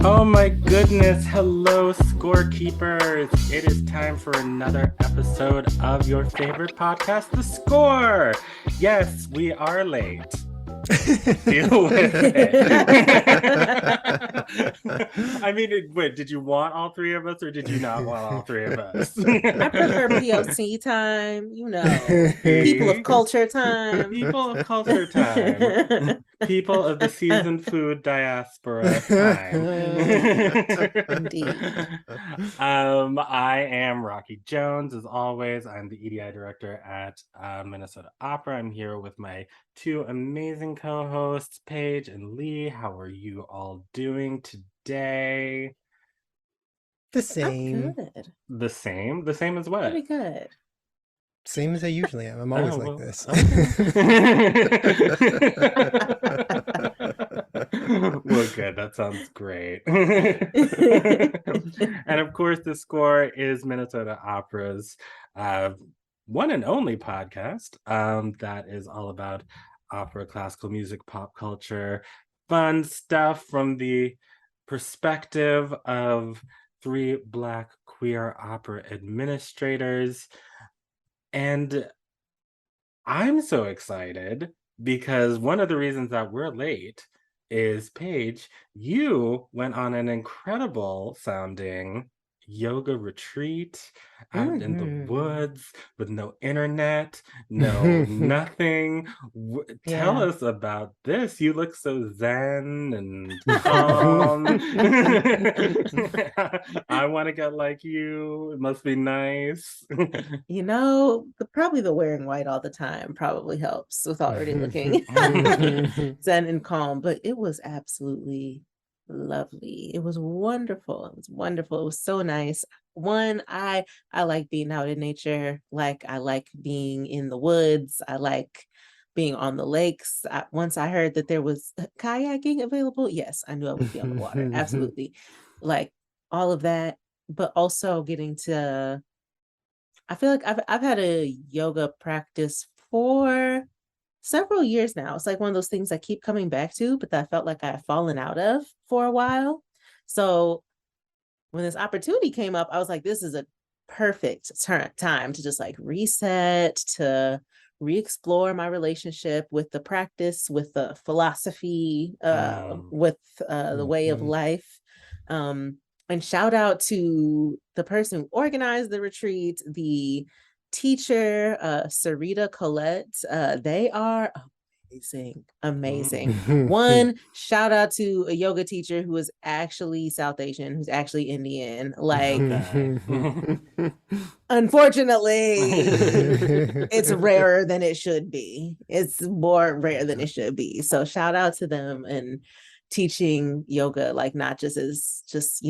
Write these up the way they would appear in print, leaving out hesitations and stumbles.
Oh my goodness. Hello, Scorekeepers. It is time for another episode of your favorite podcast, The Score. Yes, we are late. Deal with it. I mean, wait, did you want all three of us or did you not want all three of us? I prefer POC time, people of culture time. People of culture time. People of the seasoned food diaspora time. Indeed. I am Rocky Jones. As always, I'm the EDI director at Minnesota Opera. I'm here with my two amazing co-hosts, Paige and Lee. How are you all doing today? The same. I'm good. The same? The same as what? Pretty good. Same as I usually am. I'm always like well, this. Well, good. That sounds great. And of course, The Score is Minnesota Opera's one and only podcast that is all about opera, classical music, pop culture, fun stuff from the perspective of three Black queer opera administrators. And I'm so excited because one of the reasons that we're late is, Paige, you went on an incredible sounding yoga retreat out in the woods with no internet, no nothing. Tell us about this. You look so zen and calm. I want to get like you. It must be nice. Probably the wearing white all the time probably helps with already looking zen and calm, but it was absolutely lovely. It was wonderful. It was wonderful. It was so nice. One, I like being out in nature. Like, I like being in the woods. I like being on the lakes. Once I heard that there was kayaking available, yes, I knew I would be on the water. Absolutely. Like all of that, but also getting to, I feel like I've had a yoga practice for several years now. It's like one of those things I keep coming back to, but that I felt like I've fallen out of for a while. So when this opportunity came up, I was like, this is a perfect time to just like reset, to re-explore my relationship with the practice, with the philosophy, with the way of life. And shout out to the person who organized the retreat, the teacher, Sarita Colette. They are amazing. One, shout out to a yoga teacher who is actually South Asian, who's actually Indian. Like, unfortunately, it's rarer than it should be. It's more rare than it should be. So shout out to them and teaching yoga, like not just as just,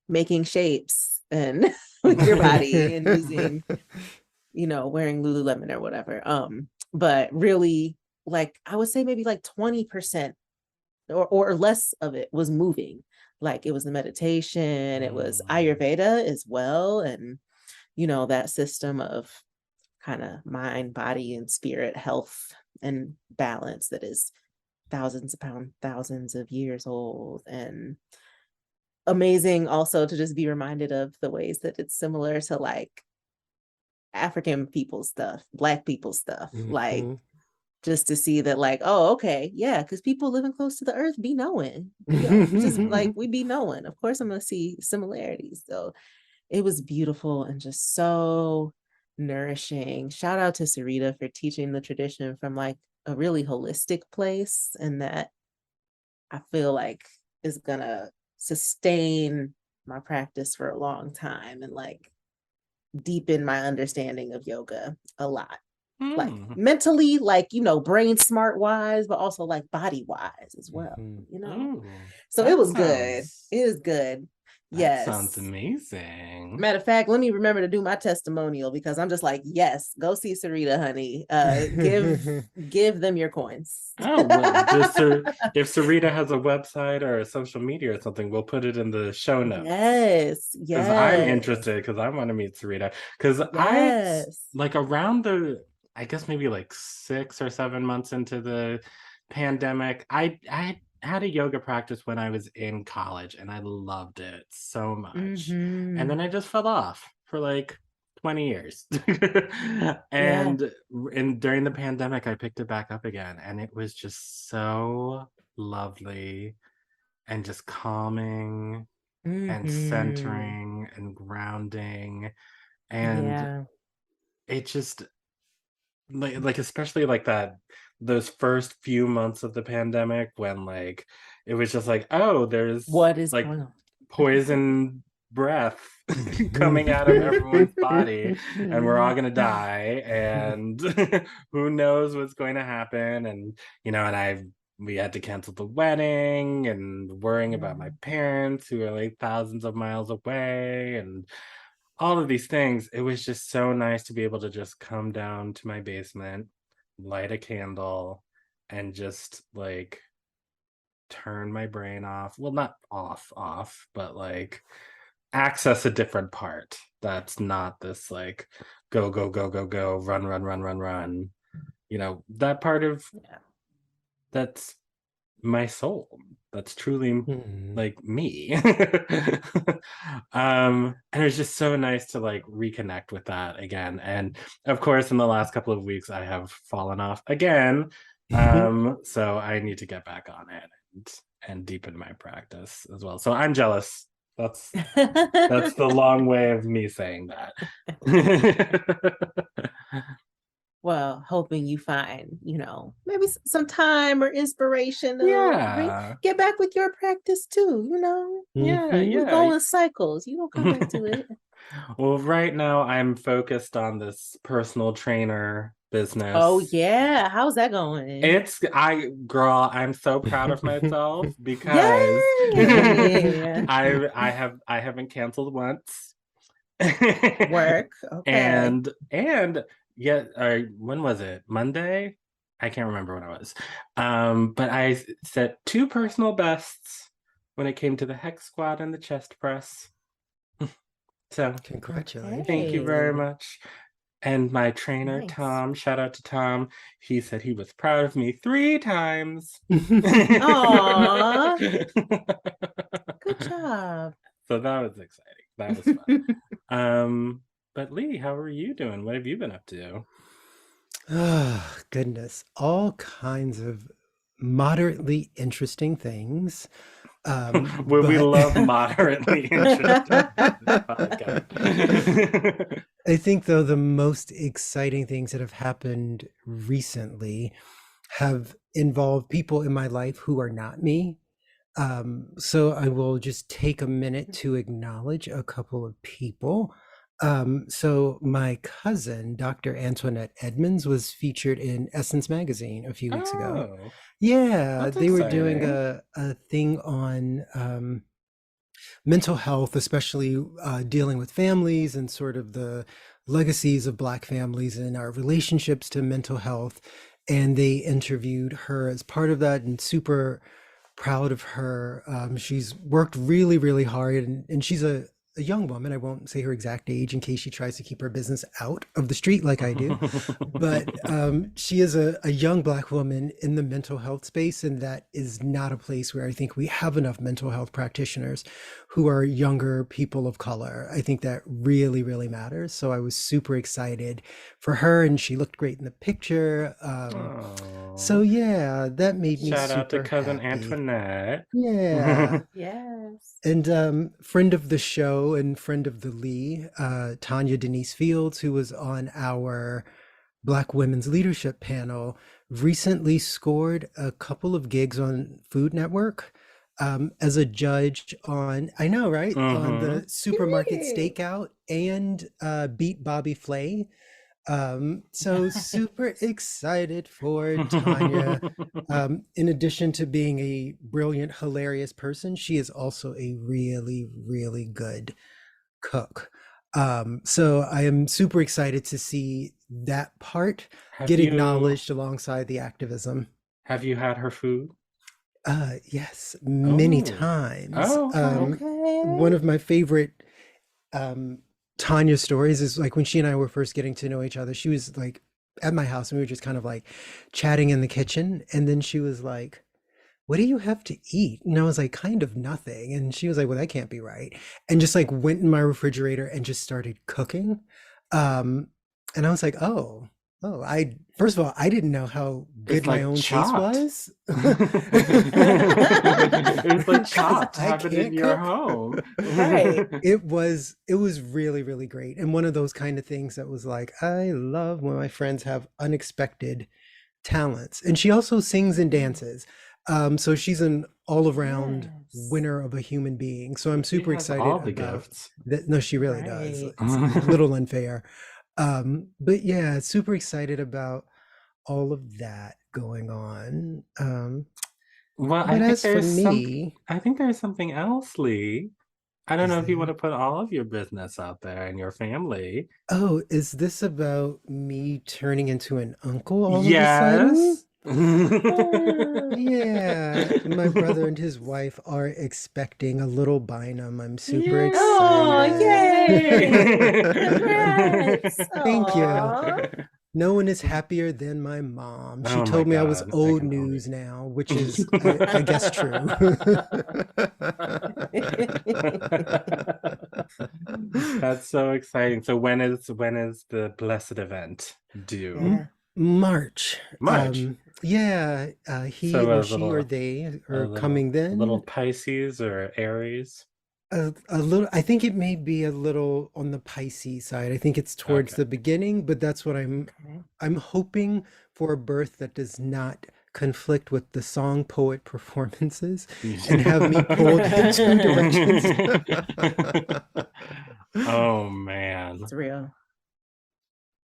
making shapes and with your body and using, wearing Lululemon or whatever. But really, like, I would say maybe like 20% or less of it was moving. Like, it was the meditation, it was Ayurveda as well. And, that system of kind of mind, body, and spirit health and balance that is thousands of years old. And amazing also to just be reminded of the ways that it's similar to like African people stuff, Black people stuff, like just to see that like, oh, okay, yeah, because people living close to the earth be knowing, just like we be knowing. Of course I'm gonna see similarities. So it was beautiful and just so nourishing. Shout out to Sarita for teaching the tradition from like a really holistic place, and that I feel like is gonna sustain my practice for a long time and like deepen my understanding of yoga a lot. Like mentally, like, brain smart wise, but also like body wise as well, so it was good. It was good. Yes. That sounds amazing. Matter of fact, let me remember to do my testimonial, because I'm just like, yes, go see Sarita, honey. Give them your coins. Oh, well, if Sarita has a website or a social media or something, we'll put it in the show notes. Yes. Because I'm interested, because I want to meet Sarita. Because I, like, around I guess maybe like 6 or 7 months into the pandemic, I had a yoga practice when I was in college and I loved it so much. And then I just fell off for like 20 years. Yeah. and during the pandemic I picked it back up again and it was just so lovely and just calming and Mm-hmm. centering and grounding and Yeah. it just like especially like that those first few months of the pandemic when like it was just like oh there's What is like going on? poison breath coming out of everyone's body and we're all going to die and who knows what's going to happen and and we had to cancel the wedding and worrying Yeah. about my parents who are like thousands of miles away and all of these things. It was just so nice to be able to just come down to my basement, light a candle, and just like turn my brain off. Well, not off, but like access a different part that's not this like go, go, go, go, go, run, run, run, run, run. That part of Yeah. that's my soul. That's truly Mhm. like me. And it was just so nice to like reconnect with that again. And of course, in the last couple of weeks, I have fallen off again. So I need to get back on it and deepen my practice as well. So I'm jealous. That's the long way of me saying that. Well, hoping you find, maybe some time or inspiration to Yeah. get back with your practice too, Yeah, We yeah. go in cycles. You don't come back to it. Well, right now I'm focused on this personal trainer Oh business. yeah. How's that going? Girl, I'm so proud of myself because Yay! I haven't canceled once. Work. Okay. And yet when was it? Monday? I can't remember when it was. But I set two personal bests when it came to the hex squat and the chest press. So thank you very Okay. Congratulations. much. And my trainer, Nice. Tom, shout out to Tom. He said he was proud of me 3 times. Aw, good job. So that was exciting. That was fun. But Lee, how are you doing? What have you been up to? Oh, goodness. All kinds of moderately interesting things. Would we But love moderately interesting on this podcast? I think, though, the most exciting things that have happened recently have involved people in my life who are not me. So I will just take a minute to acknowledge a couple of people. So my cousin, Dr. Antoinette Edmonds, was featured in Essence magazine a few weeks ago. Oh, Yeah, that's they were doing exciting. a thing on mental health, especially dealing with families and sort of the legacies of Black families and our relationships to mental health. And they interviewed her as part of that, and super proud of her. She's worked really, really hard, and she's a young woman. I won't say her exact age in case she tries to keep her business out of the street like I do. But she is a young Black woman in the mental health space, and that is not a place where I think we have enough mental health practitioners who are younger people of color. I think that really, really matters. So I was super excited for her, and she looked great in the picture. So Oh, yeah, that made me shout out to super cousin happy. Antoinette. Yeah. Yes. And friend of the show and friend of the Lee, Tanya Denise Fields, who was on our Black Women's Leadership panel, recently scored a couple of gigs on Food Network as a judge on, I know, right? On Mm-hmm. the supermarket Period. stakeout and Beat Bobby Flay. So super excited for Tanya. In addition to being a brilliant, hilarious person, she is also a really, really good cook. So I am super excited to see that part Have get you acknowledged alongside the activism. have you had her food? Yes, many Oh. times. Oh, okay. One Okay. of my favorite um, Tanya stories is like when she and I were first getting to know each other, she was like at my house and we were just kind of like chatting in the kitchen. And then she was like, what do you have to eat? And I was like, kind of nothing. And she was like, well, that can't be right. And just like went in my refrigerator and just started cooking. Um, and I was like, oh, first of all, I didn't know how It's good my like own taste chopped. was. It's like chopped. I Have it in can't your cook. home. Right. It was really, really great. And one of those kind of things that was like, I love when my friends have unexpected talents. And she also sings and dances. So she's an all-around Yes. winner of a human being. So I'm She super has all excited the about gifts. that. No, she really does. Right. It's a little unfair. But yeah, super excited about all of that going on. Well, But as for me, I think there's something else, Lee. I don't is know if you want there? to put all of your business out there and your family. Oh, is this about me turning into an uncle all of a sudden? Yes. Yeah, my brother and his wife are expecting a little Bynum. I'm super Oh, excited. yay! Congrats! Thank you. Aw. No one is happier than my mom. She Oh my told me I was God, I old can news only. now, which is, I guess, true. That's so exciting. So when is the blessed event due? Yeah. March. March. Yeah, he So or she or they a are little, coming a little then. Pisces or Aries. A little, I think it may be a little on the Pisces side. I think it's towards Okay. the beginning, but that's what Okay. I'm hoping for, a birth that does not conflict with the song poet performances and have me pulled in two directions. Oh man. It's real.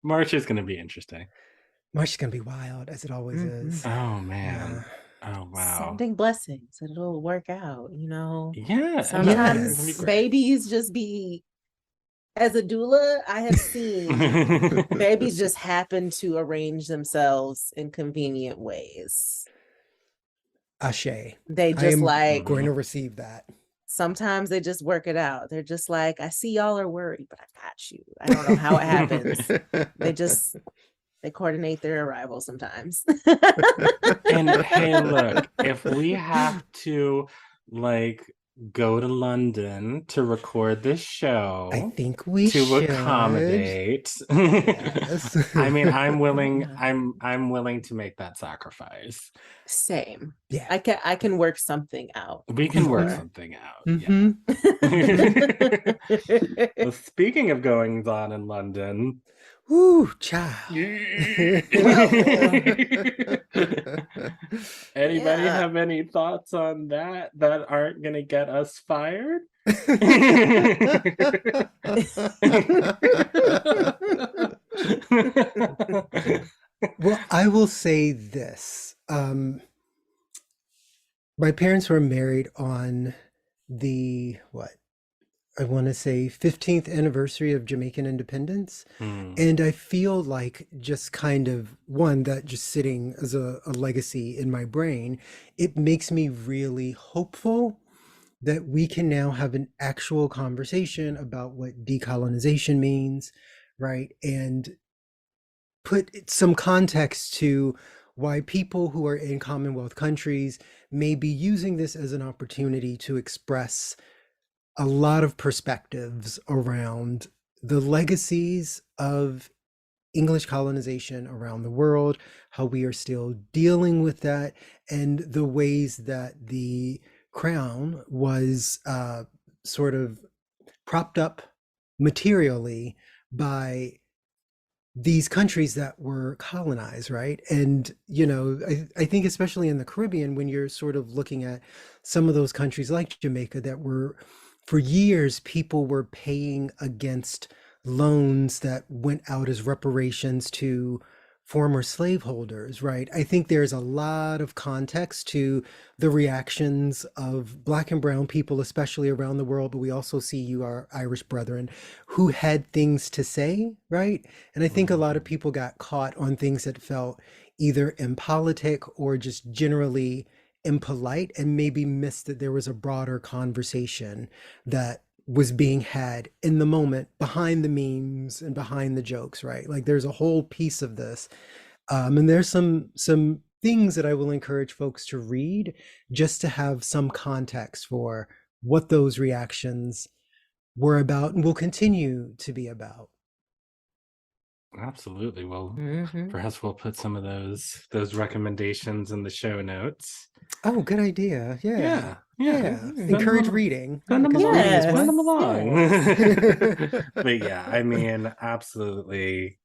March is gonna be interesting. March is gonna be wild, as it always Mhm. is. Oh Yeah. man. Oh wow. Sending blessings. It'll work out, you know. Yeah, no, it's gonna be Sometimes Yes. great. babies just be, as a doula, I have seen babies just happen to arrange themselves in convenient ways. Ashe. They I just am like, going to Mhm. receive that. sometimes they just work it out. They're just like, I see y'all are worried, but I got you. I don't know how it happens. They coordinate their arrival sometimes. And hey, look, if we have to like go to London to record this I show think we to should. accommodate, Yes. I mean, I'm willing, Yeah. I'm willing to make that sacrifice. Same. Yeah. I can work something out We for can work sure. something out. Mm-hmm. Well, speaking of goings on in London, Ooh, child. anybody Yeah. have any thoughts on that aren't gonna get us fired? Well, I will say this. My parents were married on the, what, I want to say 15th anniversary of Jamaican independence. Hmm. And I feel like just kind of one that just sitting as a legacy in my brain, it makes me really hopeful that we can now have an actual conversation about what decolonization means, right? And put some context to why people who are in Commonwealth countries may be using this as an opportunity to express a lot of perspectives around the legacies of English colonization around the world, how we are still dealing with that, and the ways that the crown was sort of propped up materially by these countries that were colonized, right? And, I think especially in the Caribbean, when you're sort of looking at some of those countries like Jamaica that were, for years, people were paying against loans that went out as reparations to former slaveholders, right? I think there's a lot of context to the reactions of Black and Brown people, especially around the world, but we also see you, our Irish brethren, who had things to say, right? And I think a lot of people got caught on things that felt either impolitic or just generally impolite, and maybe missed that there was a broader conversation that was being had in the moment behind the memes and behind the jokes, right? Like there's a whole piece of this. And there's some things that I will encourage folks to read just to have some context for what those reactions were about and will continue to be about. Absolutely. Well, Mhm. perhaps we'll put some of those recommendations in the show notes. Oh, good idea. Yeah. Yeah. Encourage reading. Send them Because along. reading is Send what? them along. Yeah. But yeah, I mean, absolutely,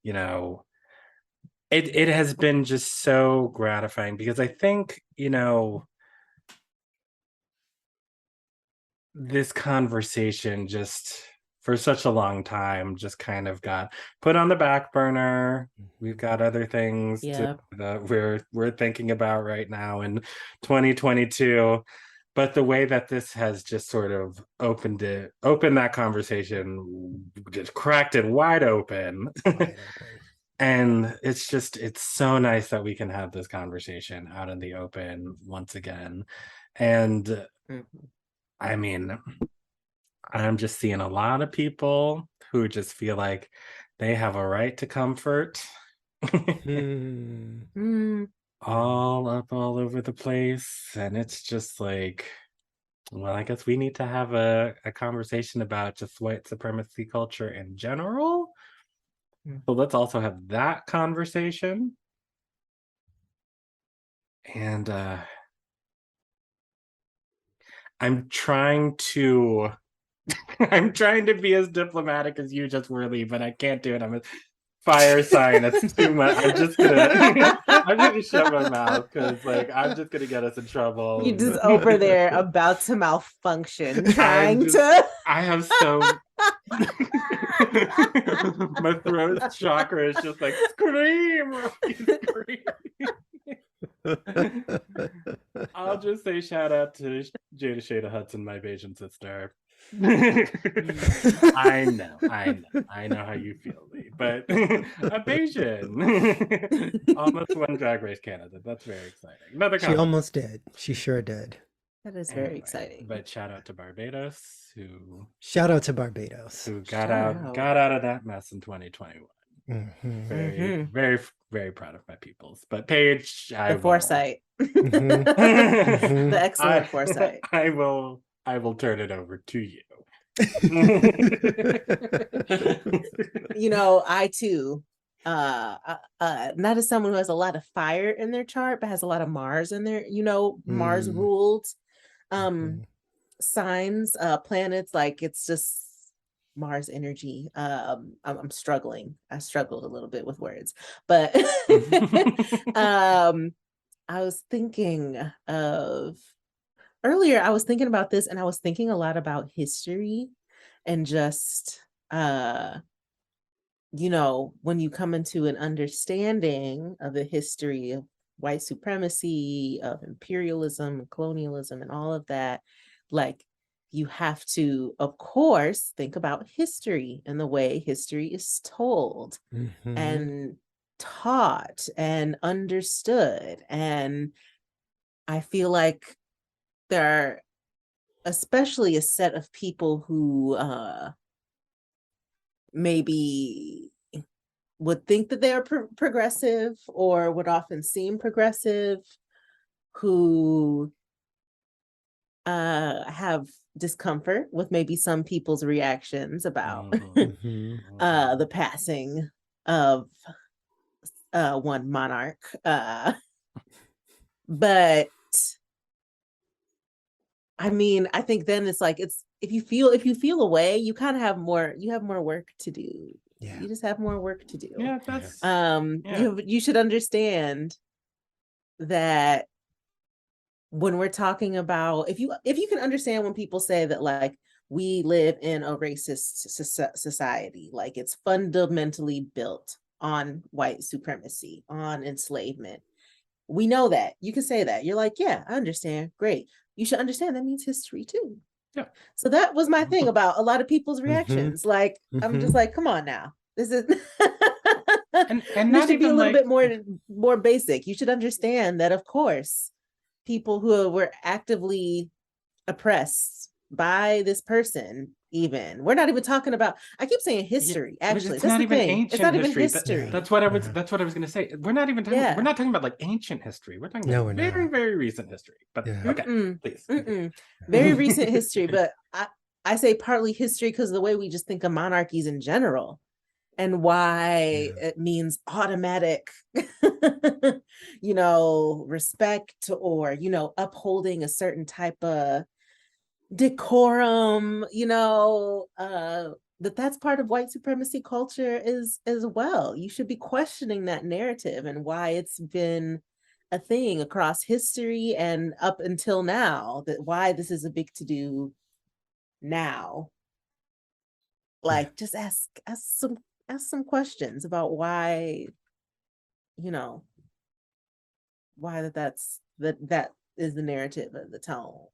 it has been just so gratifying because I think, this conversation just for such a long time just kind of got put on the back burner. We've got other things Yeah. that we're thinking about right now in 2022. But the way that this has just sort of opened that conversation, just cracked it wide open. Wide open. And it's so nice that we can have this conversation out in the open once again. And Mhm. I mean, I'm just seeing a lot of people who just feel like they have a right to comfort. Mm. All over the place. And it's just like, well, I guess we need to have a conversation about just white supremacy culture in general. Mm. So let's also have that conversation. And I'm trying to I'm trying to be as diplomatic as you just were, Lee, but I can't do it. I'm a fire sign. It's too much. I'm gonna shut my mouth because I'm just gonna get us in trouble. You just over there about to malfunction, trying to. I have so my throat chakra is just like scream, Rocky, scream. I'll just say shout out to Jada Shada Hudson, my Bayesian sister. I know how you feel, Lee, but a Bayesian almost won Drag Race Canada. That's very exciting. Another She almost did. She sure did. That is very exciting. But shout out to Barbados, who Shout out to Barbados, who got out of that mess in 2021. Very, very proud of my peoples. But Paige, the foresight, Mm-hmm. the excellent foresight. I will turn it over to you. I too, not as someone who has a lot of fire in their chart, but has a lot of Mars in there. Mars ruled signs, planets. Like it's just Mars energy. I'm struggling. I struggled a little bit with words, but I was thinking of earlier, I was thinking about this and I was thinking a lot about history and just, when you come into an understanding of the history of white supremacy, of imperialism, and colonialism, and all of that, like you have to, of course, think about history and the way history is told and taught and understood. And I feel like there are especially a set of people who maybe would think that they are progressive or would often seem progressive, who have discomfort with maybe some people's reactions about the passing of one monarch. But I mean, I think then it's like if you feel away, you kind of have more work to do. Yeah. You just have more work to do. Yeah, that's you should understand that when we're talking about, if you can understand when people say that like we live in a racist society, like it's fundamentally built on white supremacy, on enslavement. We know that. You can say that. You're like, yeah, I understand. Great. You should understand that means history too. Yeah. So that was my thing about a lot of people's reactions. Like, I'm just like, come on now. This is and not should be a little bit more basic. You should understand that, of course, people who were actively oppressed by this person. Even we're not even talking about, I keep saying history, actually. It's that's not the even thing, ancient it's not even history. history. That's what I was going to say. We're not even talking, Yeah. we're not talking about like ancient history. We're talking No, about we're very, not. very recent history. But Yeah. okay, please. Very recent history, but I say partly history because the way we just think of monarchies in general and why it means automatic, you know, respect, or, you know, upholding a certain type of decorum, you know, that's part of white supremacy culture is as well. You should be questioning that narrative and why it's been a thing across history and up until now, that why this is a big to do now. Like, just ask some questions about why, you know, why that is the narrative of the tone.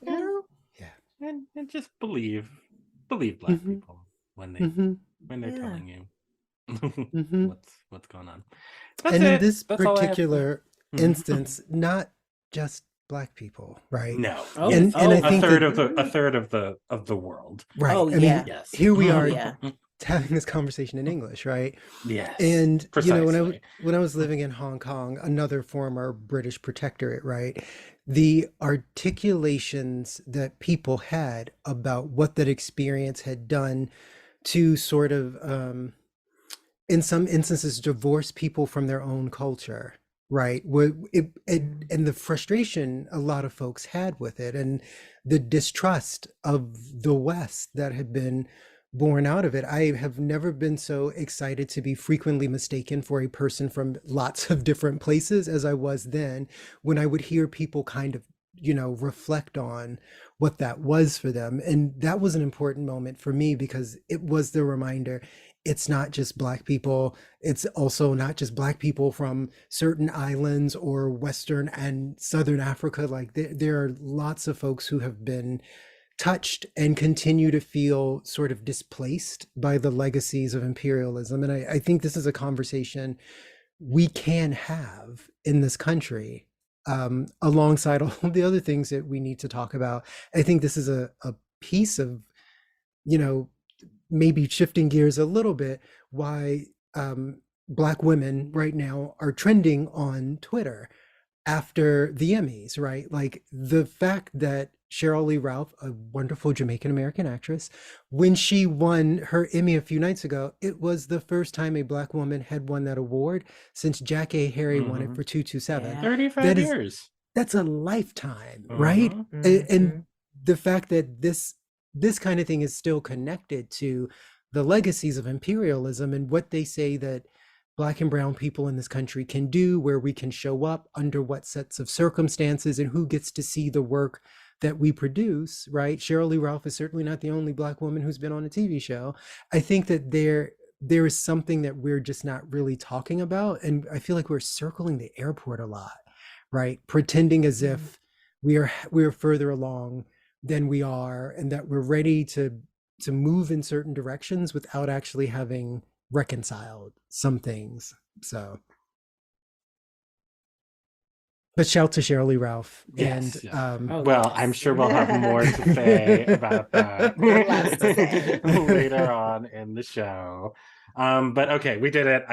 You know? Yeah. And just believe Black people when they're telling you what's going on. That's And it. in this That's all I have. particular instance, not just Black people, right? No. And I think a third of the world. right. Oh, I mean, yeah. here we are Yeah. having this conversation in English, right? Yes. And precisely. you know, when I was living in Hong Kong, another former British protectorate, right? The articulations that people had about what that experience had done to sort of in some instances divorce people from their own culture, right? And the frustration a lot of folks had with it, and the distrust of the West that had been born out of it. I have never been so excited to be frequently mistaken for a person from lots of different places as I was then, when I would hear people kind of, you know, reflect on what that was for them. And that was an important moment for me because it was the reminder, it's not just Black people. It's also not just Black people from certain islands or Western and Southern Africa. Like there are lots of folks who have been touched and continue to feel sort of displaced by the legacies of imperialism. And I think this is a conversation we can have in this country, alongside all the other things that we need to talk about. I think this is a piece of, you know, maybe shifting gears a little bit, why Black women right now are trending on Twitter after the Emmys, right? Like the fact that Cheryl Lee Ralph, a wonderful Jamaican American actress, when she won her Emmy a few nights ago, it was the first time a Black woman had won that award since Jackie Harry won it for 227. Yeah. 35 years. That's a lifetime, right? And the fact that this kind of thing is still connected to the legacies of imperialism and what they say that Black and brown people in this country can do, where we can show up, under what sets of circumstances, and who gets to see the work that we produce, right? Cheryl Lee Ralph is certainly not the only Black woman who's been on a TV show. I think that there is something that we're just not really talking about. And I feel like we're circling the airport a lot, right? Pretending as if we are further along than we are, and that we're ready to move in certain directions without actually having reconciled some things. So, but shout to Cheryl Lee Ralph. Yes, and well, I'm sure we'll have more to say about that later on in the show. But okay, we did it.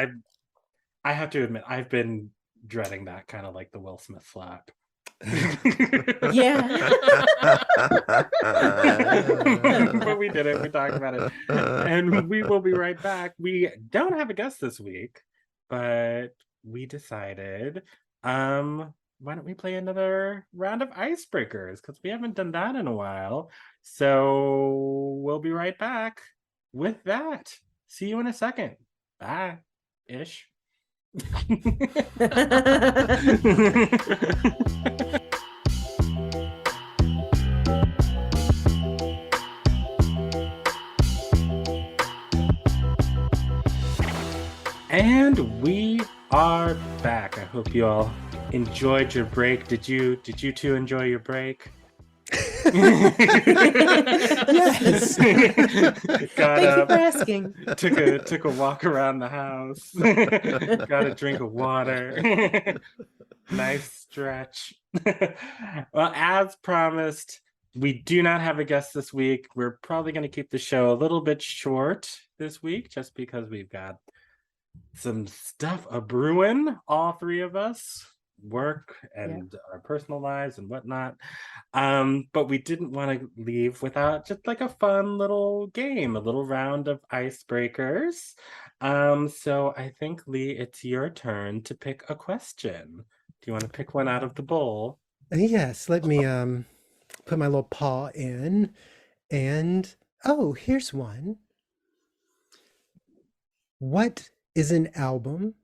I have to admit, I've been dreading that, kind of like the Will Smith slap. Yeah. But we did it. We talked about it. And we will be right back. We don't have a guest this week, but we decided, why don't we play another round of icebreakers? Because we haven't done that in a while. So we'll be right back with that. See you in a second. Bye-ish. And we are back. I hope you all enjoyed your break. Did you two enjoy your break? Yes. Thank you for asking. Took a walk around the house. Got a drink of water. Nice stretch. Well, as promised, we do not have a guest this week. We're probably going to keep the show a little bit short this week just because we've got some stuff a brewing, all three of us, work and our personal lives and whatnot. But we didn't want to leave without just like a fun little game, a little round of icebreakers. So I think, Lee, it's your turn to pick a question. Do you want to pick one out of the bowl? Yes, let me put my little paw in. And oh, here's one. What is an album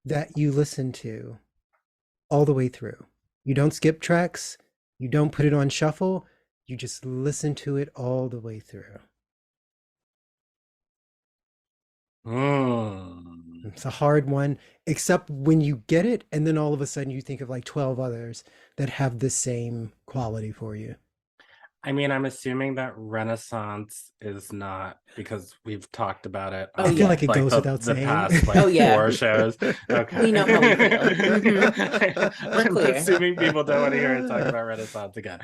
that you listen to all the way through? You don't skip tracks, you don't put it on shuffle, you just listen to it all the way through. It's a hard one, except when you get it, and then all of a sudden you think of like 12 others that have the same quality for you. I mean, I'm assuming that Renaissance is not, because we've talked about it. Oh, I feel yeah. like it goes without the saying. past like Oh, yeah. 4 shows. Okay. We know how we feel. We're I'm clear. assuming people don't want to hear us talk about Renaissance again.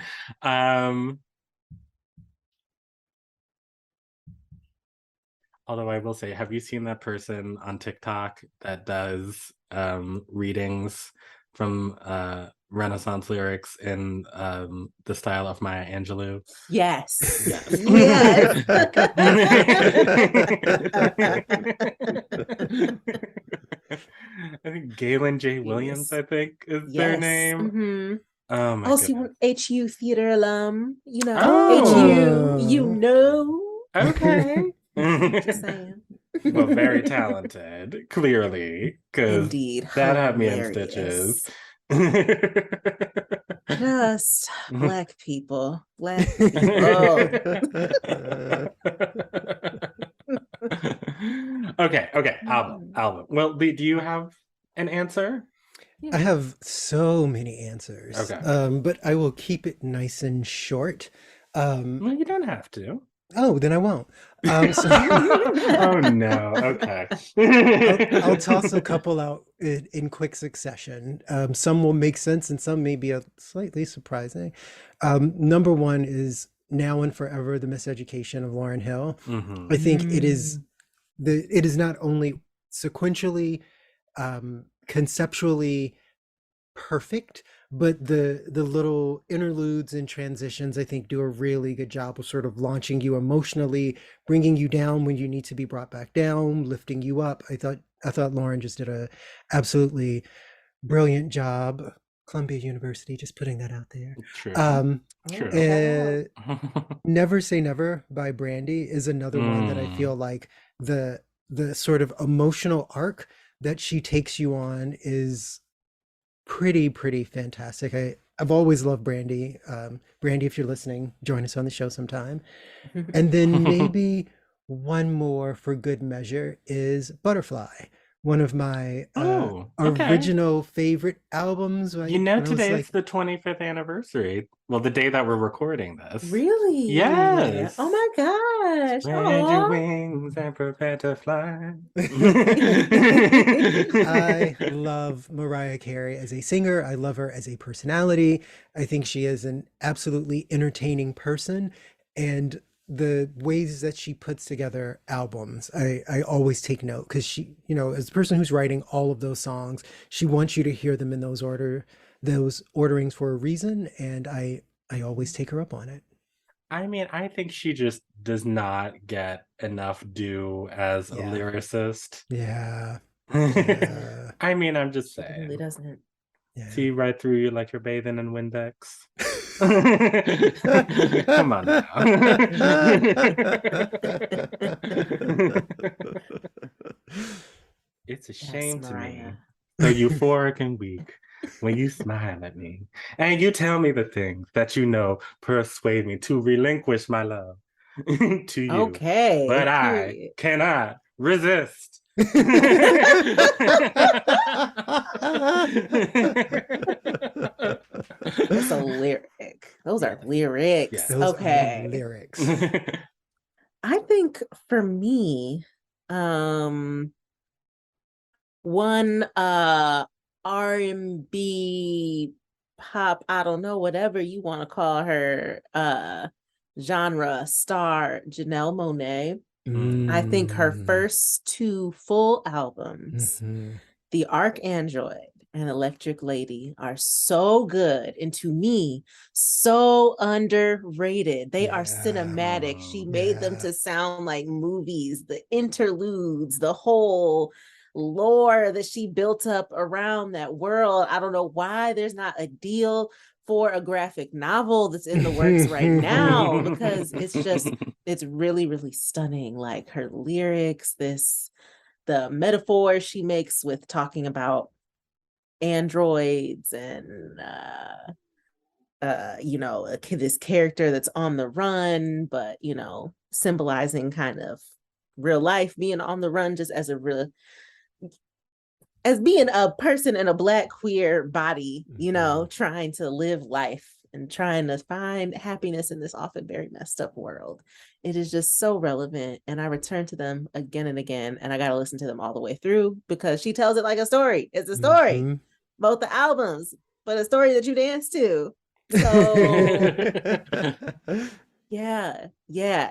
Although I will say, have you seen that person on TikTok that does readings from Renaissance lyrics in the style of Maya Angelou? Yes. Yes. Yes. I think Galen J. Williams, I think, is their name. Mhm. Oh my Also, goodness. HU theater alum, you know, Oh. HU, you know. Okay. Just saying. Well, very talented, clearly, because Indeed. that had me in stitches. Just Black people. Black people. Okay. Album. Well, Lee, do you have an answer? I have so many answers. Okay. But I will keep it nice and short. Well, you don't have to. Oh, then I won't. Oh no. Okay. I'll toss a couple out in quick succession. Some will make sense and some may be slightly surprising. Number one is Now and Forever, The Miseducation of Lauryn Hill. Mhm. I think it is not only sequentially, conceptually perfect, but the little interludes and transitions, I think, do a really good job of sort of launching you emotionally, bringing you down when you need to be brought back down, lifting you up. I thought Lauren just did a absolutely brilliant job. Columbia University, just putting that out there. True. True. Never Say Never by Brandy is another one that I feel like the sort of emotional arc that she takes you on is pretty fantastic. I've always loved Brandy. Brandy, if you're listening, join us on the show sometime. And then maybe one more for good measure is Butterfly, one of my original favorite albums. Today's the 25th anniversary. Well, the day that we're recording this. Really? Yes. Oh my gosh. Spread your wings and prepare to fly. I love Mariah Carey as a singer. I love her as a personality. I think she is an absolutely entertaining person. And the ways that she puts together albums, I always take note, because she, as a person who's writing all of those songs, she wants you to hear them in those orderings for a reason, and I always take her up on it. I mean, I think she just does not get enough due as a lyricist. Yeah. I mean, I'm just saying. It really doesn't. Yeah. See right through you like you're bathing in Windex. Come on now. It's a shame to me, so euphoric and weak, when you smile at me and you tell me the things that persuade me to relinquish my love to you. Okay. But I cannot resist. That's a lyric. Those are lyrics. Yeah, those okay. are lyrics. I think for me, one R&B, pop, I don't know, whatever you want to call her, genre star, Janelle Monáe. I think her first 2 full albums, The Archandroid and Electric Lady, are so good, and to me, so underrated. They are cinematic. She made them to sound like movies, the interludes, the whole lore that she built up around that world. I don't know why there's not a deal for a graphic novel that's in the works right now, because it's really, really stunning. Like her lyrics, the metaphors she makes with talking about androids and this character that's on the run, but symbolizing kind of real life being on the run, just as being a person in a Black queer body, trying to live life and trying to find happiness in this often very messed up world. It is just so relevant. And I return to them again and again. And I got to listen to them all the way through, because she tells it like a story. It's a story, both the albums, but a story that you dance to. So yeah.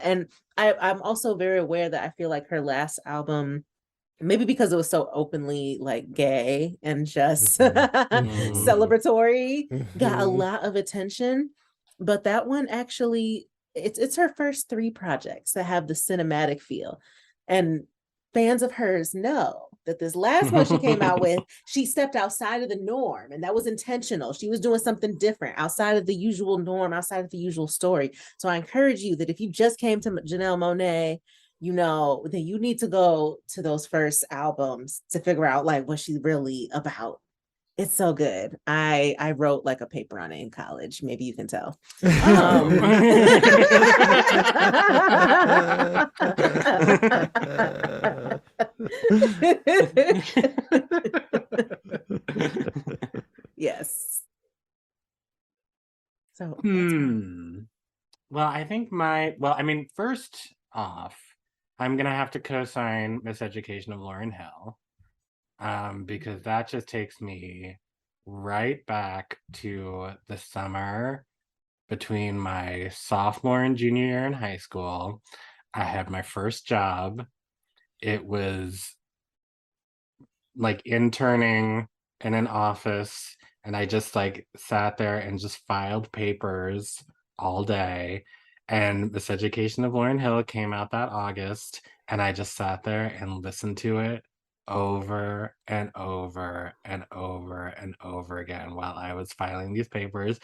And I'm also very aware that I feel like her last album, maybe because it was so openly like gay and just celebratory, got a lot of attention. But that one actually, it's her first 3 projects that have the cinematic feel. And fans of hers know that this last one she came out with, she stepped outside of the norm, and that was intentional. She was doing something different outside of the usual norm, outside of the usual story. So I encourage you that if you just came to Janelle Monáe, then you need to go to those first albums to figure out like what she's really about. It's so good. I wrote like a paper on it in college. Maybe you can tell. Yes. So Well, I think first off, I'm gonna have to co-sign Miseducation of Lauryn Hill, because that just takes me right back to the summer between my sophomore and junior year in high school. I had my first job. It was like interning in an office, and I just like sat there and just filed papers all day. And Miseducation of Lauryn Hill came out that August, and I just sat there and listened to it over and over and over and over again while I was filing these papers.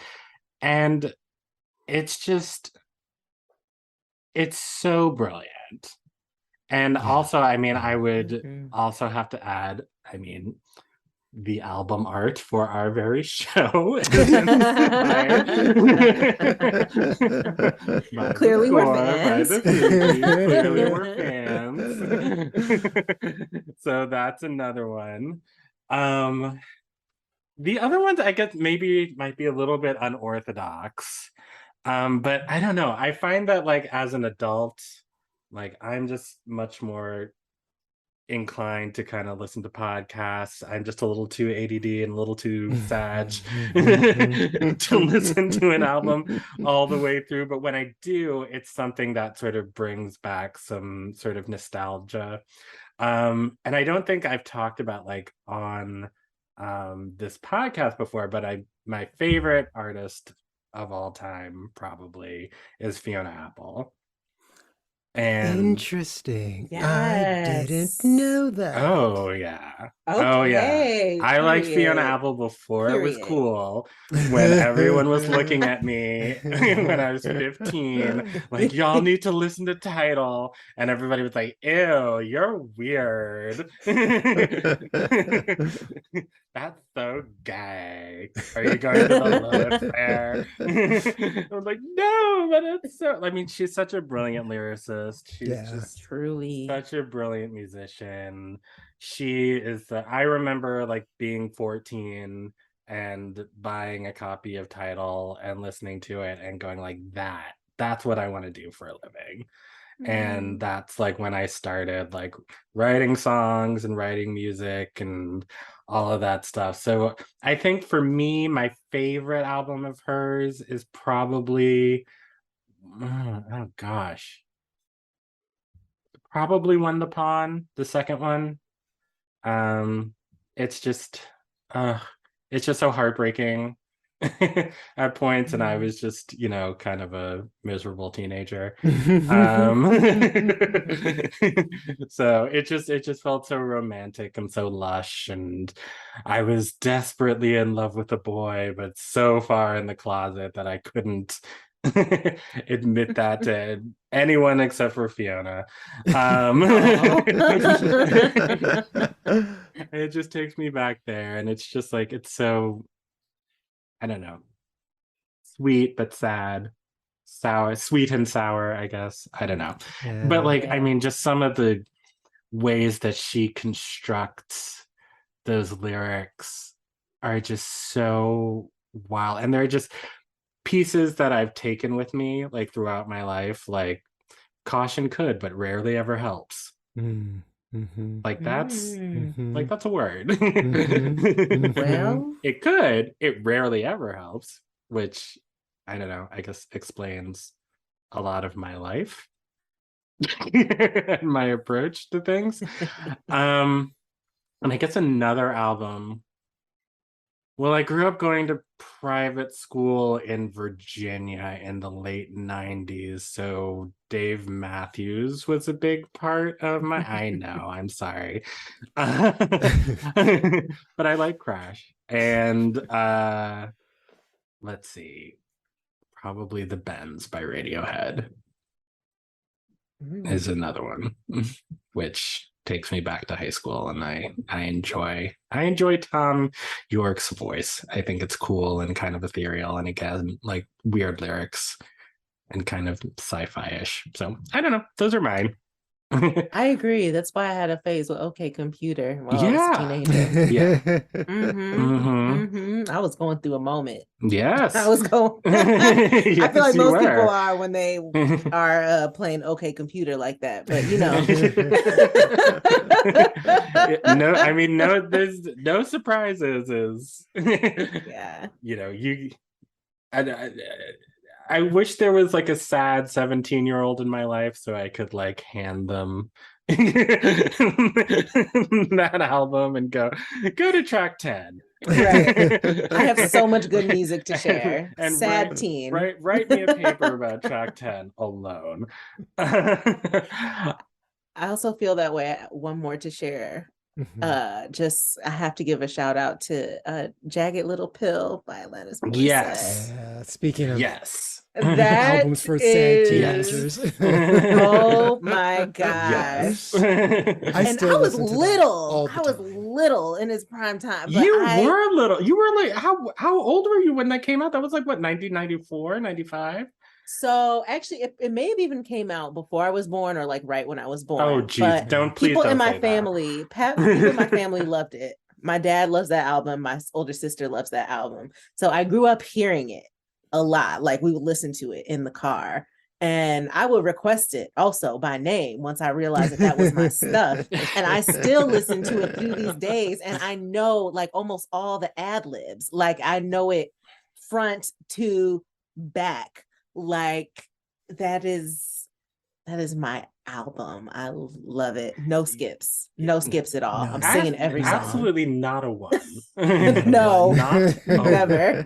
And it's so brilliant. And also, I would also have to add, the album art for our very show is inspired by Clearly we're fans. fans. Clearly we're fans. So that's another one. The other ones, I guess, maybe might be a little bit unorthodox. But I don't know. I find that like as an adult, like I'm just much more inclined to kind of listen to podcasts. I'm just a little too ADD and a little too sag to listen to an album all the way through. But when I do, it's something that sort of brings back some sort of nostalgia. And I don't think I've talked about like on this podcast before, but my favorite artist of all time probably is Fiona Apple. And interesting. I didn't Yes. know that. oh yeah. Oh yeah. Okay. I liked Fiona Period. Apple before it was Period. cool, when everyone was looking at me when I was 15, like, y'all need to listen to Tidal, and everybody was like, ew, you're weird. That's so gay. Are you going to the Lilith Fair? I was like, no, but it's so, she's such a brilliant lyricist. She's just Truly such a brilliant musician. She is I remember like being 14 and buying a copy of Tidal and listening to it and going like, that's what I want to do for a living. And that's like when I started like writing songs and writing music and all of that stuff. So I think for me, my favorite album of hers is probably, oh gosh, probably Won the Pawn, the second one. Um, it's just, uh, it's just so heartbreaking at points, and I was just, kind of a miserable teenager. So it just felt so romantic and so lush, and I was desperately in love with a boy, but so far in the closet that I couldn't admit that to anyone except for Fiona. It just takes me back there, and it's just like it's so, I don't know, sweet but sad, sour, sweet and sour, I guess. I don't know. But like, I mean, just some of the ways that she constructs those lyrics are just so wild. And they're just pieces that I've taken with me like throughout my life, like caution could, but rarely ever helps. Like that's a word. Well, It could, it rarely ever helps, which I don't know, I guess explains a lot of my life and my approach to things. And I guess another album. Well, I grew up going to private school in Virginia in the late 90s. So Dave Matthews was a big part of my, I know, I'm sorry. But I like Crash. And let's see, probably The Bends by Radiohead is another one, which takes me back to high school, and I enjoy Tom York's voice. I think it's cool and kind of ethereal, and again, like weird lyrics and kind of sci-fi-ish. So I don't know. Those are mine. I agree. That's why I had a phase with OK Computer while I was a Yeah. teenager. Yeah. I was going through a moment. Yes. I was going. I feel Yes, like you most were. people are when they are playing OK Computer like that. But No, I mean, no, there's no surprises. Yeah. I wish there was like a sad 17-year-old in my life so I could like hand them that album and go to track 10. Right. I have so much good music to share. And sad teen. Write me a paper about track 10 alone. I also feel that way. One more to share. Just I have to give a shout out to Jagged Little Pill by Alanis Morissette. Yes. Speaking of that albums for sad teenagers. Oh my gosh. Yes. I was little in his prime time. But you were little. You were like, how old were you when that came out? That was like what, 1994, 95? So actually, it may have even came out before I was born or like right when I was born. Oh, geez. People in my family loved it. My dad loves that album. My older sister loves that album. So I grew up hearing it a lot. Like we would listen to it in the car. And I would request it also by name once I realized that was my stuff. And I still listen to it through these days. And I know like almost all the ad libs. Like I know it front to back. Like that is my album. I love it. No skips at all. I'm singing every song. Absolutely not a one. No, not never.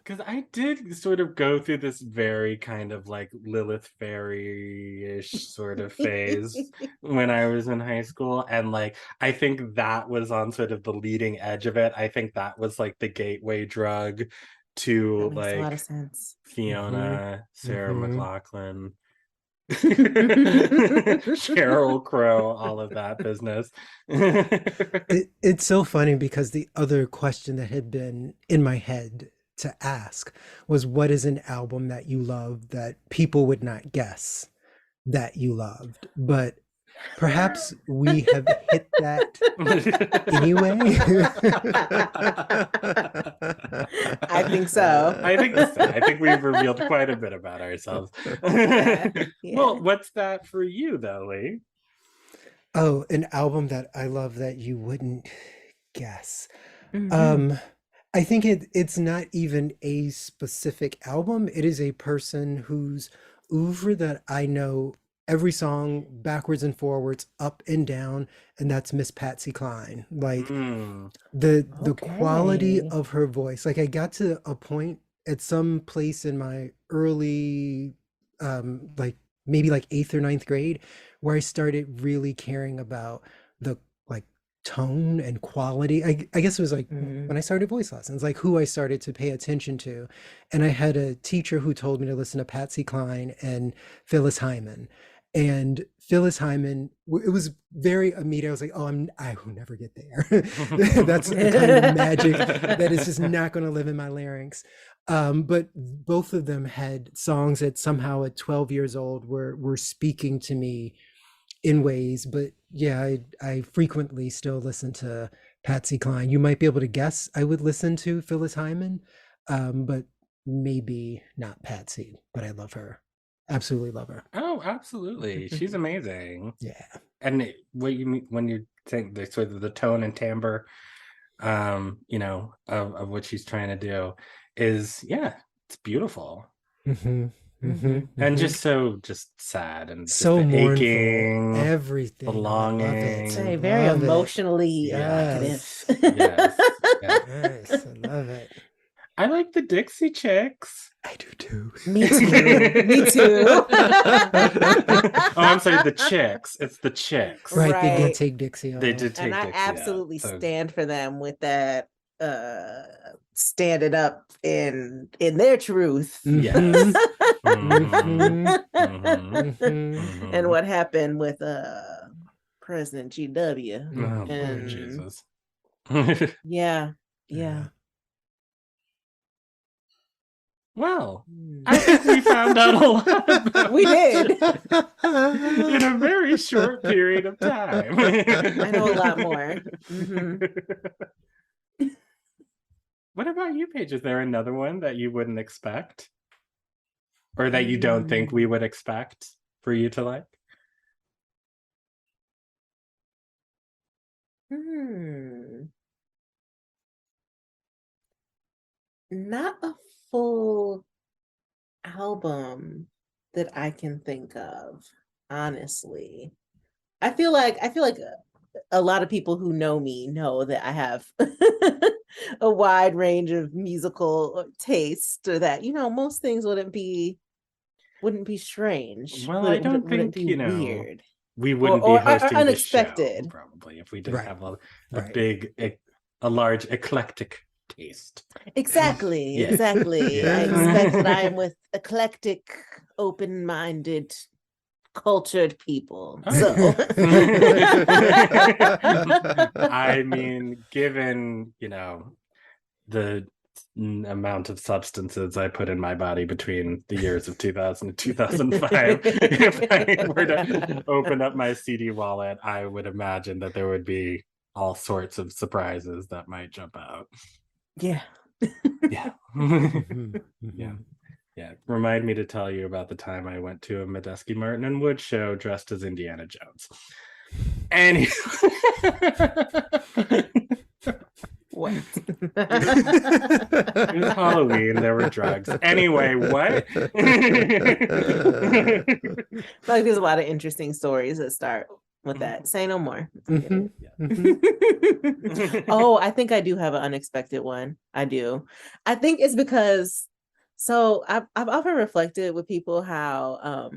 Because I did sort of go through this very kind of like Lilith Fairy-ish sort of phase when I was in high school. And like, I think that was on sort of the leading edge of it. I think that was like the gateway drug to like a lot of sense. Fiona, Sarah McLachlan, Sheryl Crow, all of that business. It's so funny because the other question that had been in my head to ask was, what is an album that you love that people would not guess that you loved? But Perhaps we have hit that anyway. I think so. I think so. I think we've revealed quite a bit about ourselves. Yeah. Well, what's that for you, though, Lee? Oh, an album that I love that you wouldn't guess. Mhm. I think it's not even a specific album. It is a person whose oeuvre that I know every song backwards and forwards, up and down, and that's Miss Patsy Cline. Like Mm. the quality Okay. of her voice. Like I got to a point at some place in my early like maybe like 8th or ninth grade where I started really caring about the like tone and quality. I guess it was like Mhm. when I started voice lessons, like who I started to pay attention to. And I had a teacher who told me to listen to Patsy Cline and Phyllis Hyman. And Phyllis Hyman, it was very immediate. I was like, oh, I will never get there. That's a kind of magic that is just not going to live in my larynx. But both of them had songs that somehow at 12 years old were speaking to me in ways. But yeah, I frequently still listen to Patsy Cline. You might be able to guess I would listen to Phyllis Hyman, but maybe not Patsy, but I love her. Absolutely love her. Oh, absolutely. She's amazing. Yeah. And what you mean when you think the sort of the tone and timbre, of what she's trying to do is, yeah, it's beautiful. Mm-hmm. Mm-hmm. Mhm. And Mm-hmm. just sad and just So the mournful. aching, the Everything. I love it. Say longing. very Love it. emotionally Yes. evocative. Yes. Yes. Yes, I love it. I like the Dixie Chicks. I do too. Me too. Me too. Oh, I'm sorry, the Chicks. It's the Chicks. Right, they did Right. take Dixie They off. did take And I Dixie out. absolutely So stand for them with that standing up in their truth. yes. Mhm. Mhm. Mhm. Mhm. And what happened with President GW. Oh, poor And Jesus. yeah. Yeah. Well, Hmm. I think we found out a lot about We that did. in a very short period of time. I know a lot more. Mhm. What about you, Paige? Is there another one that you wouldn't expect? Or that you don't think we would expect for you to like? Hmm. Not a full album that I can think of, honestly. I feel like a lot of people who know me know that I have a wide range of musical taste, or that, most things wouldn't be strange, Well, I don't wouldn't think, be weird we or wouldn't be or hosting this show, unexpected. probably, if we didn't Right. have a Right. big, a large eclectic taste. Exactly, Yeah. exactly. I Yeah. expect that I am with eclectic, open-minded, cultured people. So I mean, given, the amount of substances I put in my body between the years of 2000 and 2005, if I were to open up my CD wallet, I would imagine that there would be all sorts of surprises that might jump out. yeah. Yeah. Mhm. Yeah. Mhm. Yeah. Remind me to tell you about the time I went to a Medeski Martin and Wood show dressed as Indiana Jones. Anyway. What? It was Halloween. There were drugs. Anyway, what? Like there's a lot of interesting stories that start with that. Say no more. Mhm. Oh, I think I do have an unexpected one. I do. I think it's because I've often reflected with people how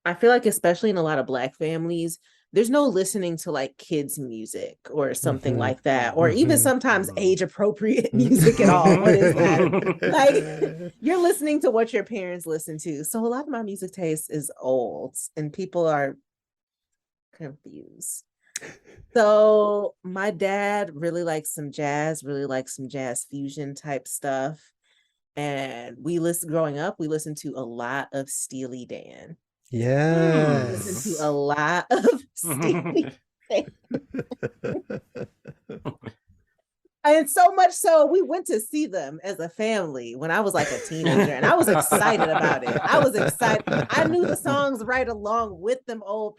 I feel like, especially in a lot of Black families, there's no listening to like kids' music or something Mhm. like that, or even Mhm. sometimes Mhm. age appropriate music at all. What is that? Like, you're listening to what your parents listen to. So a lot of my music taste is old, and people are confused. So my dad really likes some jazz, really likes some jazz fusion type stuff. And growing up, we listened to a lot of Steely Dan. Listen to a lot of Stevie. And so much so, we went to see them as a family when I was like a teenager, and I was excited about it. I was excited. I knew the songs right along with them old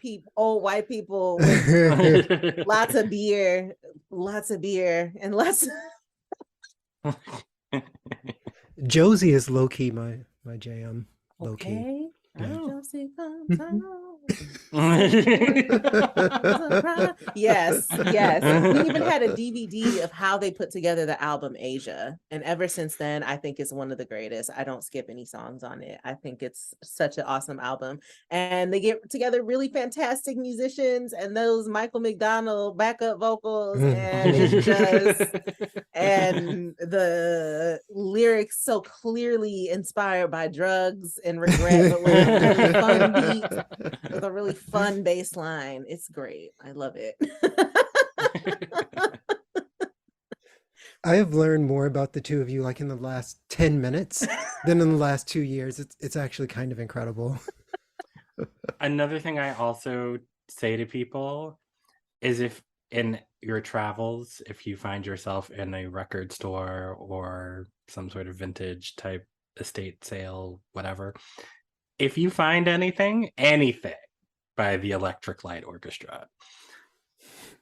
white people, with lots of beer, and lots of... Josie is low key my jam. Low key. Okay. Yeah. Josie comes yes. We even had a DVD of how they put together the album Asia. And ever since then, I think it's one of the greatest. I don't skip any songs on it. I think it's such an awesome album. And they get together really fantastic musicians and those Michael McDonald backup vocals. And it's just, and the lyrics so clearly inspired by drugs and regret, but with a really fun beat, with a really fun bass line. It's great. I love it. I have learned more about the two of you like in the last 10 minutes than in the last 2 years. It's actually kind of incredible. Another thing I also say to people is, if in your travels, if you find yourself in a record store or some sort of vintage type estate sale, whatever, if you find anything by the Electric Light Orchestra,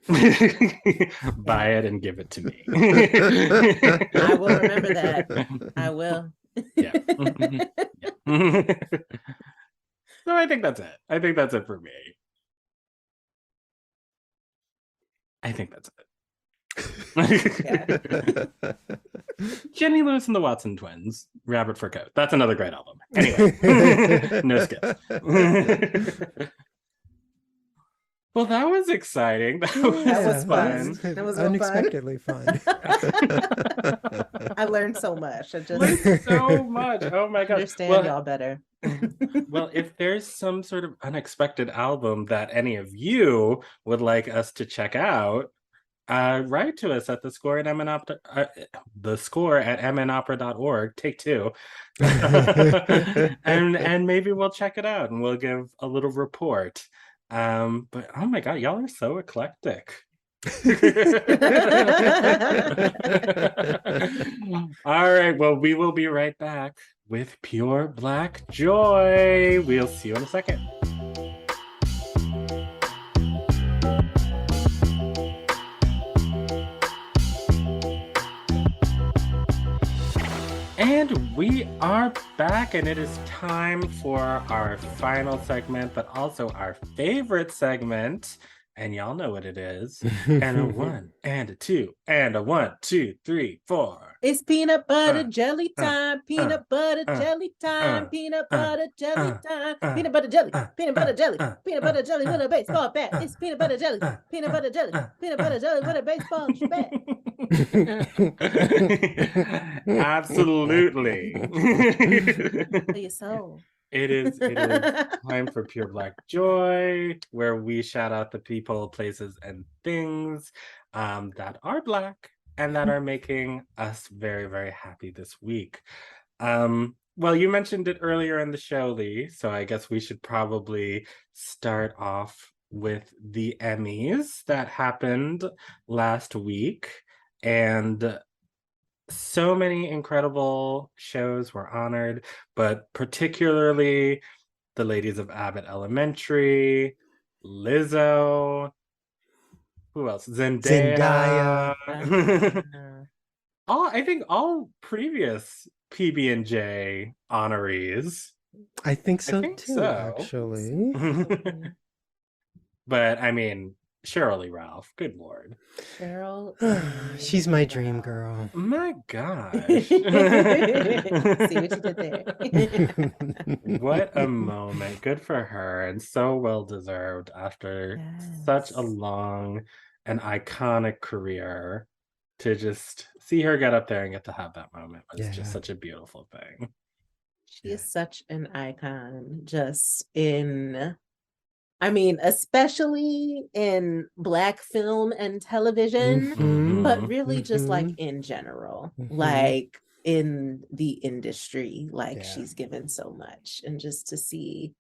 buy it and give it to me. I will remember that. I will. Yeah. Yeah. So I think that's it. I think that's it for me. I think that's it. Jenny Lewis and the Watson Twins, Rabbit Fur Coat. That's another great album. Anyway, no skips. Well, that was exciting. That was fun. That was unexpectedly fun. I learned so much. I just learned so much. Oh my god! Understand y'all better. Well, if there's some sort of unexpected album that any of you would like us to check out, write to us at the score at mnopera.org. Take two, and maybe we'll check it out and we'll give a little report. But oh my god, y'all are so eclectic. All right, well, we will be right back with Pure Black Joy. We'll see you in a second. And we are back, and it is time for our final segment, but also our favorite segment. And y'all know what it is. And a 1 and a 2 and a 1, 2, 3, 4. It's peanut butter jelly time. Peanut butter jelly time. Peanut butter jelly time. Peanut butter jelly. Peanut butter jelly. Peanut butter jelly with a baseball bat. It's peanut butter jelly. Peanut butter jelly. Peanut butter jelly with a baseball bat. Absolutely. For your soul. It is time for Pure Black Joy, where we shout out the people, places, and things that are Black and that are making us very, very happy this week. Well, you mentioned it earlier in the show, Lee, so I guess we should probably start off with the Emmys that happened last week. And so many incredible shows were honored, but particularly the ladies of Abbott Elementary, Lizzo, who else? Zendaya. I think all previous PB&J honorees. I think so too, actually. But I mean, Cheryl Lee Ralph, good lord. Cheryl. She's my dream girl. My gosh. See what you did there. What a moment. Good for her, and so well deserved after such a long and iconic career. To just see her get up there and get to have that moment was just such a beautiful thing. She is such an icon, especially in Black film and television, but really just like in general, like in the industry, she's given so much. And just to see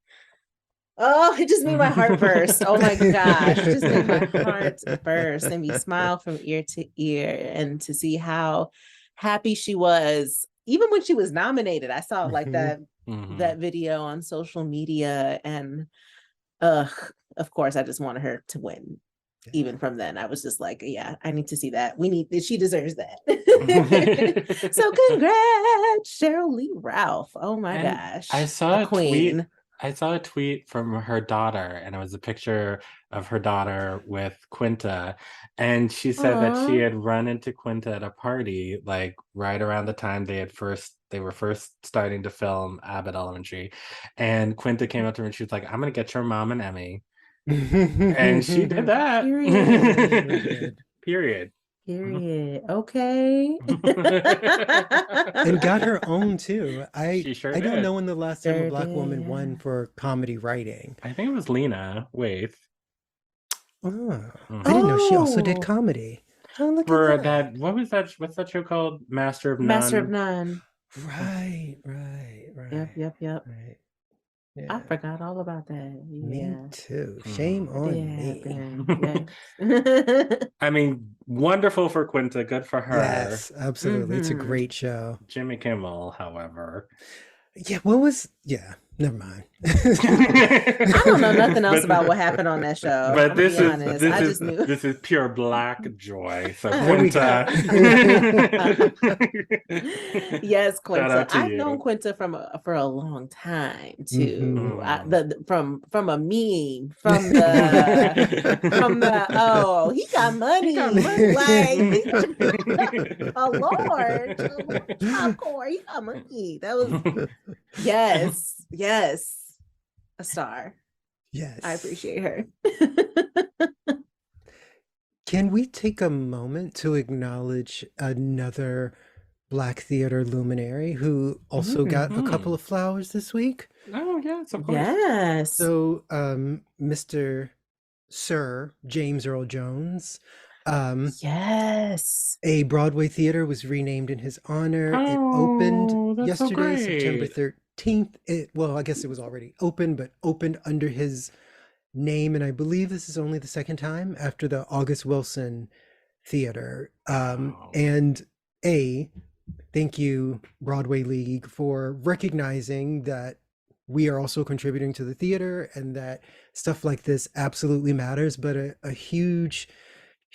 Oh, it just made my heart burst. Oh my gosh. It just made my heart burst and me smile from ear to ear, and to see how happy she was. Even when she was nominated, I saw like that Mhm. video on social media, and of course I just wanted her to win. Even from then, I was just like, yeah, I need to see that. She deserves that. So congrats, Cheryl Lee Ralph. Oh my And I gosh, a saw a tweet. queen. I saw a tweet from her daughter, and it was a picture of her daughter with Quinta. And she said that she Aw. had run into Quinta at a party, like right around the time they were first starting to film Abbott Elementary. And Quinta came up to her and she was like, "I'm gonna get your mom an Emmy." And she did that. Period. Period. Period. Okay. And got her own too. She sure I don't know did. when the last time a Sure Black did, woman yeah. won for comedy writing. I think it was Lena Waithe. Oh, I didn't know she also did Oh, comedy. Oh, look at For that. that, what's that show called? Master of Master of None. None. Right. Yep. Right. I Yeah. forgot all about that. Me Yeah. too. Shame Mhm. That did on me. happen. Yes. I mean, wonderful for Quinta, good for her. Yes, absolutely. It's a Hmm. great show. Jimmy Kimmel, however. Yeah, never mind. I don't know nothing else But about what happened on that show. but I'm gonna be honest. I just knew. this is pure black joy. So There we go. Quinta. Yes, Shout Quinta. out to I've known you. Quinta for a long time Mhm. too. Mm. From a meme, from the oh, he got He got money. money. Like a Lord popcorn. He got money. That was yes, a star. Yes. I appreciate her. Can we take a moment to acknowledge another Black theater luminary who also got a couple of flowers this week? Oh, yes, of course. Yes. So, Mr. Sir James Earl Jones, Yes. a Broadway theater was renamed in his honor. It opened Oh, that's so yesterday, September great. 13th. Well, I guess it was already open, but opened under his name. And I believe this is only the second time after the August Wilson Theater. Wow. And thank you, Broadway League, for recognizing that we are also contributing to the theater and that stuff like this absolutely matters. But a huge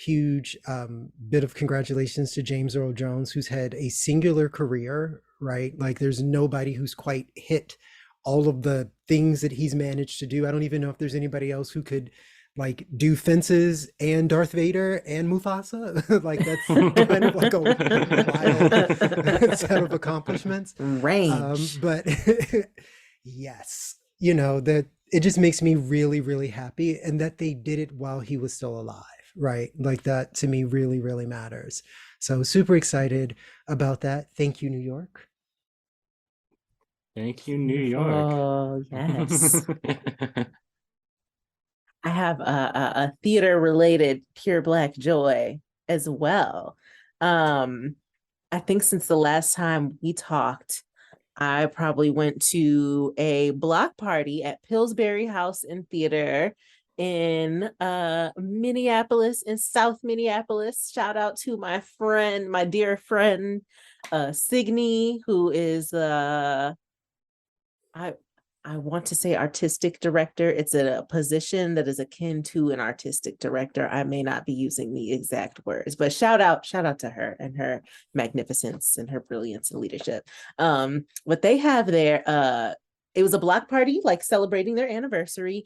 bit of congratulations to James Earl Jones, who's had a singular career, right? Like there's nobody who's quite hit all of the things that he's managed to do. I don't even know if there's anybody else who could like do fences and Darth Vader and Mufasa. Like that's kind of like a wild set of accomplishments. Range. But yes, that it just makes me really, really happy, and that they did it while he was still alive, right? Like that to me really, really matters. So super excited about that. Thank you, New York. Thank you, New York. Oh, yes. I have a theater related pure black joy as well. I think since the last time we talked, I probably went to a block party at Pillsbury House and Theater in Minneapolis, in South Minneapolis. Shout out to my dear friend Signe, who is I want to say artistic director. It's a position that is akin to an artistic director. I may not be using the exact words, but shout out to her and her magnificence and her brilliance and leadership. What they have there, it was a block party, like celebrating their anniversary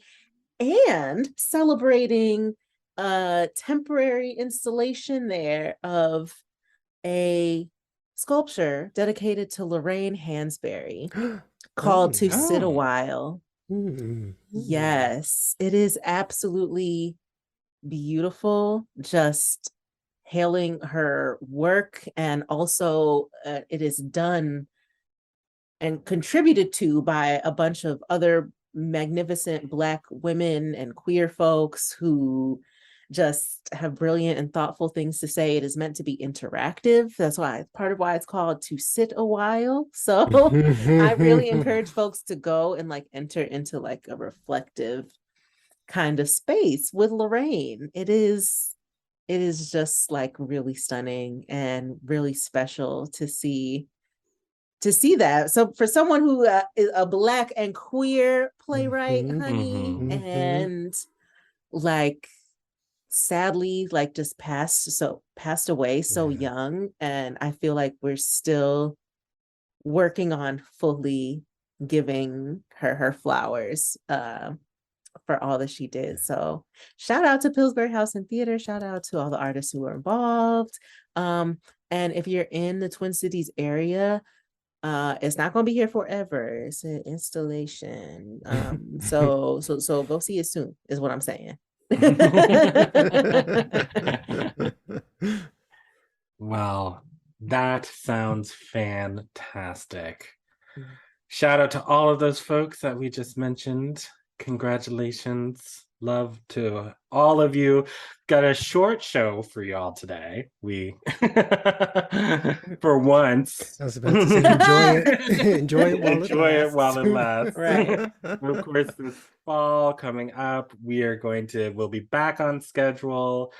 and celebrating a temporary installation there of a sculpture dedicated to Lorraine Hansberry called To Sit a Oh. While. Yes, it is absolutely beautiful, just hailing her work. And also it is done and contributed to by a bunch of other magnificent Black women and queer folks who just have brilliant and thoughtful things to say. It is meant to be interactive. That's why part of why it's called To Sit a While. So I really encourage folks to go and like enter into like a reflective kind of space with Lorraine. It is just like really stunning and really special to see that. So for someone who is a Black and queer playwright, honey, and like sadly like just passed away so young, and I feel like we're still working on fully giving her flowers for all that she did. So shout out to Pillsbury House and Theater, shout out to all the artists who were involved. And if you're in the Twin Cities area, it's not going to be here forever. It's an installation. So go see it soon is what I'm saying. Well, that sounds fantastic. Shout out to all of those folks that we just mentioned. Congratulations. Love to all of you. Got a short show for y'all today. We for once. I was about to say enjoy it while it lasts. Right. Of course, this fall coming up, we'll be back on schedule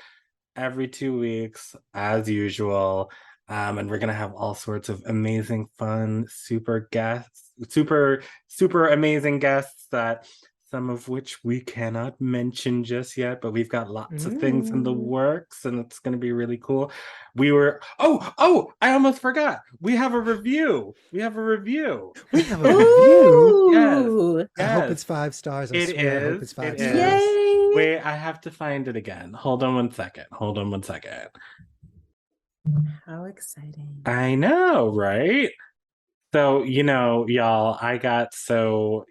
every 2 weeks as usual. And we're gonna have all sorts of amazing, fun, super amazing guests that some of which we cannot mention just yet, but we've got lots of things in the works, and it's going to be really cool. I almost forgot. We have a review. Yes. Yes. I hope it's 5 stars. I hope it's 5 stars. Yay! Wait, I have to find it again. Hold on one second. How exciting. I know, right? So, y'all, I got so,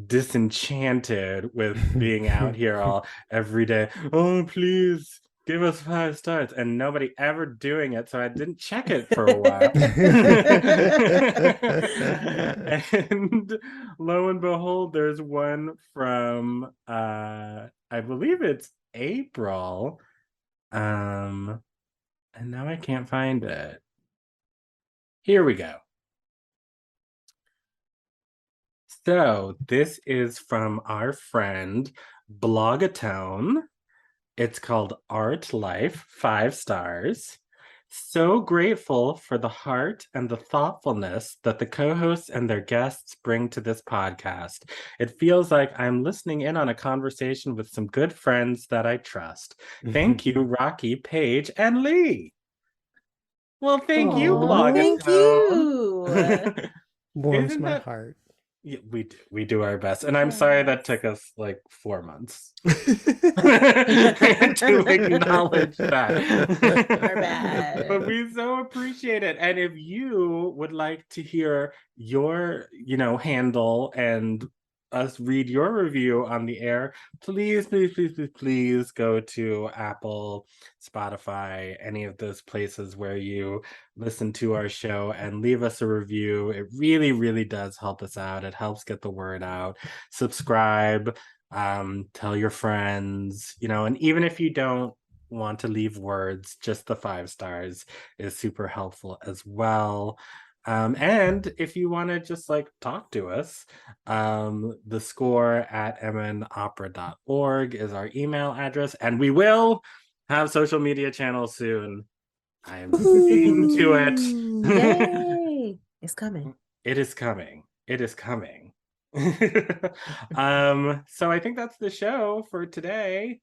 disenchanted with being out here every day. Oh, please give us 5 stars, and nobody ever doing it, so I didn't check it for a while. And lo and behold, there's one from I believe it's April, and now I can't find it. Here we go. So this is from our friend Blogatone. It's called Art Life, 5 stars. So grateful for the heart and the thoughtfulness that the co-hosts and their guests bring to this podcast. It feels like I'm listening in on a conversation with some good friends that I trust. Thank you, Rocky, Paige, and Lee. Well, thank you, Blogatone. Thank you. Warms my heart. Yeah, we do our best, and I'm sorry that took us like 4 months to acknowledge that. Our bad. But we so appreciate it. And if you would like to hear your handle and us read your review on the air, please go to Apple, Spotify, any of those places where you listen to our show, and leave us a review. It really, really does help us out. It helps get the word out. Subscribe, tell your friends, and even if you don't want to leave words, just the 5 stars is super helpful as well. And if you want to just talk to us, the score@mnopera.org is our email address, and we will have social media channels soon. I am looking to it. Yay! It's coming. It is coming. So I think that's the show for today.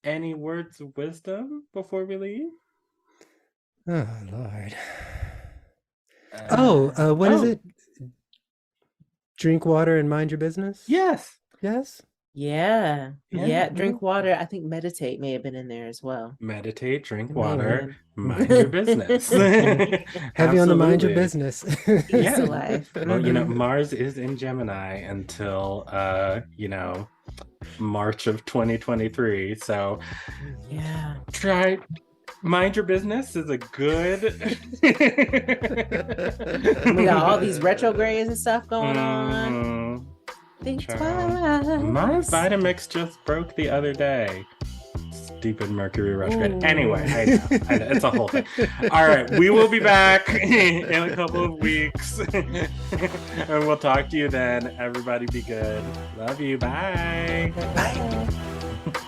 Any words of wisdom before we leave? Oh, Lord. What is it? Drink water and mind your business? Yes. Yeah. Drink water. I think meditate may have been in there as well. Meditate, drink water, mind your business. Heavy on the mind your business. Yeah. Life. Well, Mars is in Gemini until March of 2023. So yeah. Try mind your business is a good. We got all these retrogrades and stuff going on. Think twice. My Vitamix just broke the other day. stupid Mercury retrograde. Anyway, I know, it's a whole thing. All right, we will be back in a couple of weeks, and we'll talk to you then. Everybody be good. Love you. Bye. Bye.